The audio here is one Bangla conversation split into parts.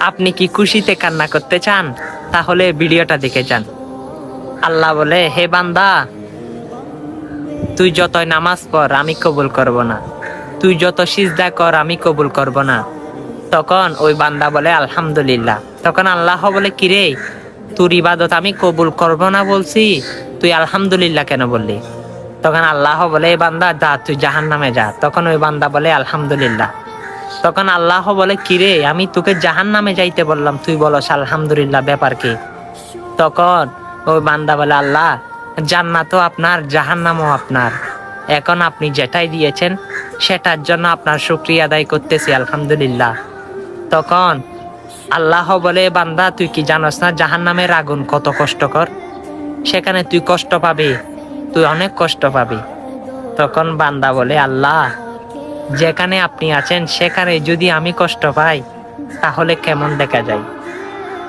আপনি কি খুশিতে কান্না করতে চান? তাহলে ভিডিওটা দেখে যান। আল্লাহ বলে, হে বান্দা, তুই যতই নামাজ পড় আমি কবুল করব না, তুই যত সিজদা কর আমি কবুল করব না। তখন ওই বান্দা বলে আলহামদুলিল্লাহ। তখন আল্লাহ বলে, কিরে, তোর ইবাদত আমি কবুল করব না বলছি, তুই আলহামদুলিল্লাহ কেন বললি? তখন আল্লাহ বলে, এই বান্দা যা, তুই জাহান্নামে যা। তখন ওই বান্দা বলে আলহামদুলিল্লাহ। তখন আল্লাহ বলে, কিরে, আমি তোকে জাহান্নামে যাইতে বললাম, তুই বলস আলহামদুলিল্লাহ, ব্যাপার কি? তখন ওই বান্দা বলে, আল্লাহ, জান্নাতও আপনার, জাহান্নামও আপনার, এখন আপনি যেটাই দিয়েছেন সেটার জন্য আপনার শুকরিয়া আদায় করতেছি, আলহামদুলিল্লাহ। তখন আল্লাহ বলে, বান্দা, তুই কি জানোস না জাহান্নামের আগুন কত কষ্টকর? সেখানে তুই কষ্ট পাবি, তুই অনেক কষ্ট পাবি। তখন বান্দা বলে, আল্লাহ, যেখানে আপনি আছেন সেখানে যদি আমি কষ্ট পাই তাহলে কেমন দেখা যায়?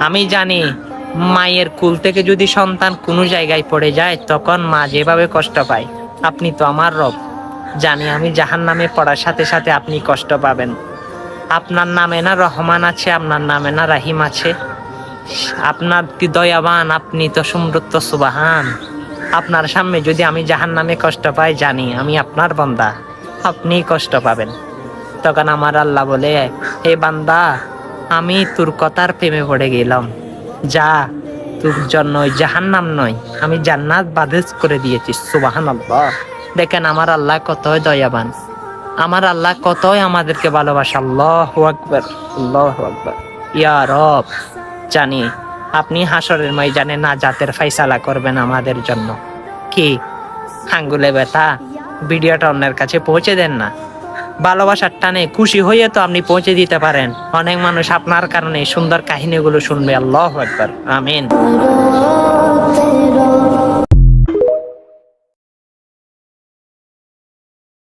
আমি জানি মায়ের কুল থেকে যদি সন্তান কোনো জায়গায় পড়ে যায় তখন মা যেভাবে কষ্ট পায়, আপনি তো আমার রব, জানি আমি জাহান্নামে পড়ার সাথে সাথে আপনি কষ্ট পাবেন। আপনার নামে না রহমান আছে, আপনার নামে না রাহিম আছে? আপনার কি দয়াবান, আপনি তো সমৃদ্ধ, সুবহান। আপনার সামনে যদি আমি জাহান্নামে কষ্ট পাই, জানি আমি আপনার বান্দা, আপনি কষ্ট পাবেন। তখন আমার আল্লাহ বলে, হে বান্দা, আমি তোর কথার প্রেমে পড়ে গেলাম, যা, তোর জন্য জাহান্নাম নয়, আমি জান্নাত বাদেশ করে দিয়েছি। সুবহানাল্লাহ। দেখেন আমার আল্লাহ কতই দয়াবান, আমার আল্লাহ কতই আমাদেরকে ভালোবাসে। আল্লাহু আকবার, আল্লাহু আকবার। ইয়া রব, জানি আপনি হাসরের ময়দানে নাজাতের ফয়সালা করবেন আমাদের জন্য। কি আঙ্গুলে ব্যথা? ভিডিওটা অন্যের কাছে পৌঁছে দেন না। ভালোবাসার টানে খুশি হয়ে তো আপনি পৌঁছে দিতে পারেন, অনেক মানুষ আপনার কারণে সুন্দর কাহিনীগুলো শুনবে। আল্লাহু আকবার, আমিন।